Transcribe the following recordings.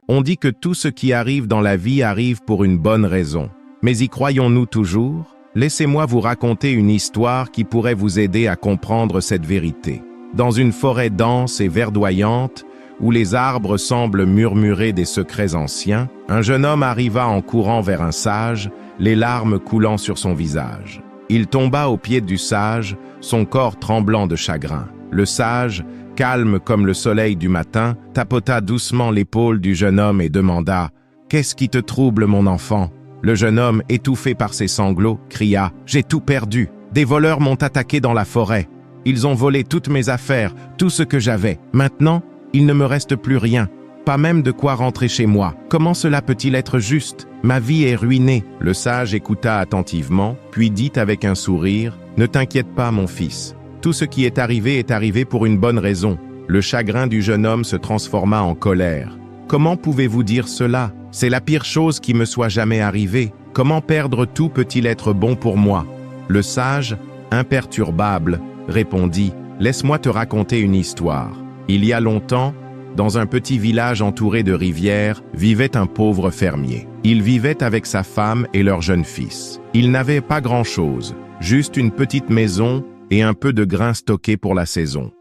On dit que tout ce qui arrive dans la vie arrive pour une bonne raison. Mais y croyons-nous toujours? Laissez-moi vous raconter une histoire qui pourrait vous aider à comprendre cette vérité. Dans une forêt dense et verdoyante, où les arbres semblent murmurer des secrets anciens, un jeune homme arriva en courant vers un sage, les larmes coulant sur son visage. Il tomba aux pieds du sage, son corps tremblant de chagrin. Le sage, calme comme le soleil du matin, tapota doucement l'épaule du jeune homme et demanda « Qu'est-ce qui te trouble, mon enfant ?» Le jeune homme, étouffé par ses sanglots, cria « J'ai tout perdu. Des voleurs m'ont attaqué dans la forêt. Ils ont volé toutes mes affaires, tout ce que j'avais. Maintenant, il ne me reste plus rien, pas même de quoi rentrer chez moi. Comment cela peut-il être juste? Ma vie est ruinée. » Le sage écouta attentivement, puis dit avec un sourire « Ne t'inquiète pas, mon fils. Tout ce qui est arrivé pour une bonne raison. » Le chagrin du jeune homme se transforma en colère. « Comment pouvez-vous dire cela? C'est la pire chose qui me soit jamais arrivée. Comment perdre tout peut-il être bon pour moi? » Le sage, imperturbable, répondit « Laisse-moi te raconter une histoire. Il y a longtemps, dans un petit village entouré de rivières, vivait un pauvre fermier. Il vivait avec sa femme et leur jeune fils. Il n'avait pas grand-chose, juste une petite maison et un peu de grains stockés pour la saison.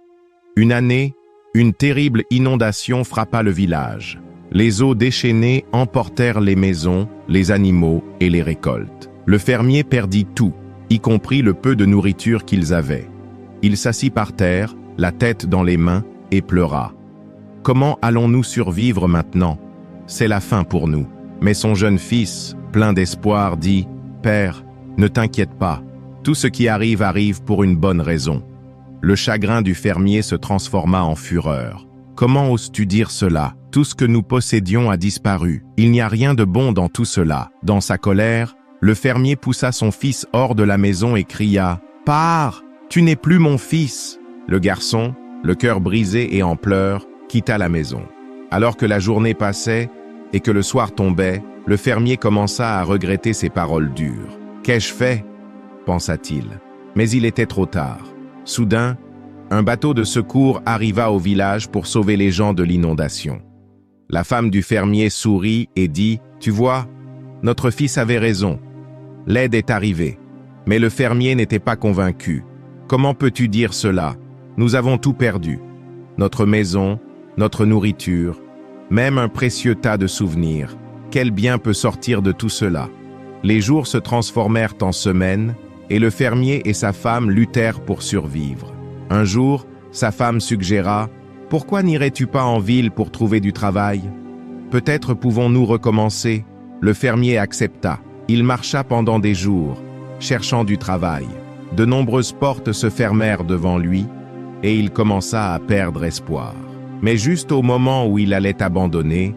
Une année, une terrible inondation frappa le village. Les eaux déchaînées emportèrent les maisons, les animaux et les récoltes. Le fermier perdit tout, y compris le peu de nourriture qu'ils avaient. Il s'assit par terre, la tête dans les mains, et pleura. « Comment allons-nous survivre maintenant? C'est la fin pour nous. » Mais son jeune fils, plein d'espoir, dit « Père, ne t'inquiète pas. Tout ce qui arrive pour une bonne raison. » Le chagrin du fermier se transforma en fureur. « Comment oses-tu dire cela? Tout ce que nous possédions a disparu. Il n'y a rien de bon dans tout cela. » Dans sa colère, le fermier poussa son fils hors de la maison et cria « Pars! Tu n'es plus mon fils !» Le garçon, le cœur brisé et en pleurs, quitta la maison. Alors que la journée passait et que le soir tombait, le fermier commença à regretter ses paroles dures. « Qu'ai-je fait ?» pensa-t-il. Mais il était trop tard. Soudain, un bateau de secours arriva au village pour sauver les gens de l'inondation. La femme du fermier sourit et dit « Tu vois, notre fils avait raison. L'aide est arrivée. » Mais le fermier n'était pas convaincu. « Comment peux-tu dire cela? Nous avons tout perdu. Notre maison, notre nourriture, même un précieux tas de souvenirs. Quel bien peut sortir de tout cela? » Les jours se transformèrent en semaines, et le fermier et sa femme luttèrent pour survivre. Un jour, sa femme suggéra « Pourquoi n'irais-tu pas en ville pour trouver du travail? Peut-être pouvons-nous recommencer. » Le fermier accepta. Il marcha pendant des jours, cherchant du travail. De nombreuses portes se fermèrent devant lui, et il commença à perdre espoir. Mais juste au moment où il allait abandonner,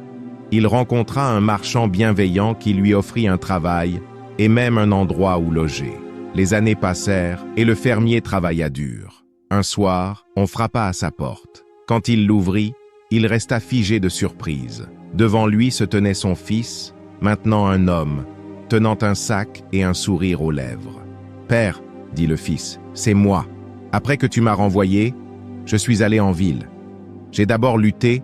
il rencontra un marchand bienveillant qui lui offrit un travail et même un endroit où loger. Les années passèrent et le fermier travailla dur. Un soir, on frappa à sa porte. Quand il l'ouvrit, il resta figé de surprise. Devant lui se tenait son fils, maintenant un homme, tenant un sac et un sourire aux lèvres. « Père, » dit le fils, « c'est moi. Après que tu m'as renvoyé, je suis allé en ville. J'ai d'abord lutté,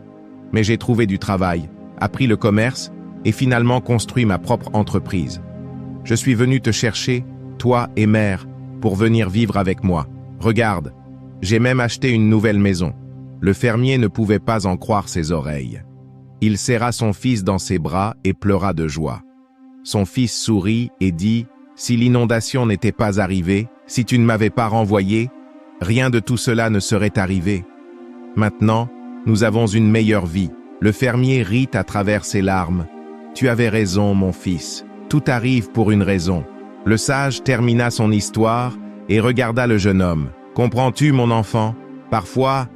mais j'ai trouvé du travail, appris le commerce et finalement construit ma propre entreprise. Je suis venu te chercher, toi et mère, pour venir vivre avec moi. Regarde, j'ai même acheté une nouvelle maison. » Le fermier ne pouvait pas en croire ses oreilles. Il serra son fils dans ses bras et pleura de joie. Son fils sourit et dit « Si l'inondation n'était pas arrivée, si tu ne m'avais pas renvoyé, rien de tout cela ne serait arrivé. Maintenant, nous avons une meilleure vie. » Le fermier rit à travers ses larmes. « Tu avais raison, mon fils. Tout arrive pour une raison. » Le sage termina son histoire et regarda le jeune homme. « Comprends-tu, mon enfant? Parfois,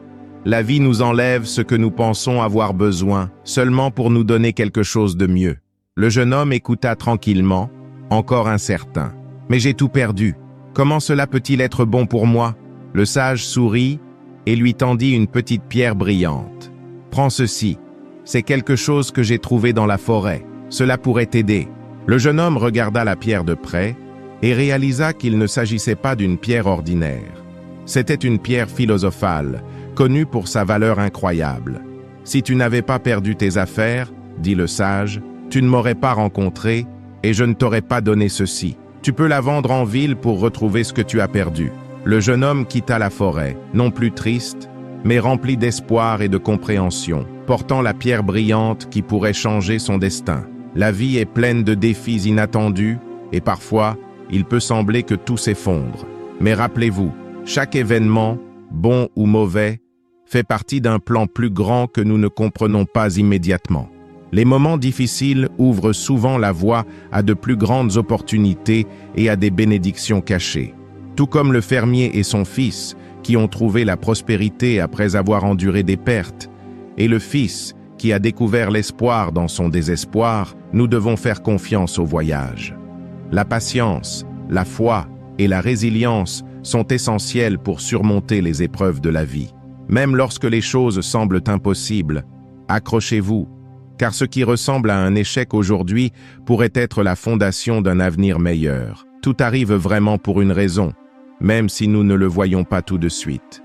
la vie nous enlève ce que nous pensons avoir besoin, seulement pour nous donner quelque chose de mieux. » Le jeune homme écouta tranquillement, encore incertain. « Mais j'ai tout perdu. Comment cela peut-il être bon pour moi? » Le sage sourit et lui tendit une petite pierre brillante. « Prends ceci. C'est quelque chose que j'ai trouvé dans la forêt. Cela pourrait t'aider. » Le jeune homme regarda la pierre de près et réalisa qu'il ne s'agissait pas d'une pierre ordinaire. C'était une pierre philosophale, connue pour sa valeur incroyable. Si tu n'avais pas perdu tes affaires, dit le sage, tu ne m'aurais pas rencontré et je ne t'aurais pas donné ceci. Tu peux la vendre en ville pour retrouver ce que tu as perdu. Le jeune homme quitta la forêt, non plus triste, mais rempli d'espoir et de compréhension, portant la pierre brillante qui pourrait changer son destin. La vie est pleine de défis inattendus et parfois, il peut sembler que tout s'effondre. Mais rappelez-vous, chaque événement, bon ou mauvais, fait partie d'un plan plus grand que nous ne comprenons pas immédiatement. Les moments difficiles ouvrent souvent la voie à de plus grandes opportunités et à des bénédictions cachées. Tout comme le fermier et son fils, qui ont trouvé la prospérité après avoir enduré des pertes, et le fils, qui a découvert l'espoir dans son désespoir, nous devons faire confiance au voyage. La patience, la foi et la résilience sont essentielles pour surmonter les épreuves de la vie. Même lorsque les choses semblent impossibles, accrochez-vous, car ce qui ressemble à un échec aujourd'hui pourrait être la fondation d'un avenir meilleur. Tout arrive vraiment pour une raison, même si nous ne le voyons pas tout de suite.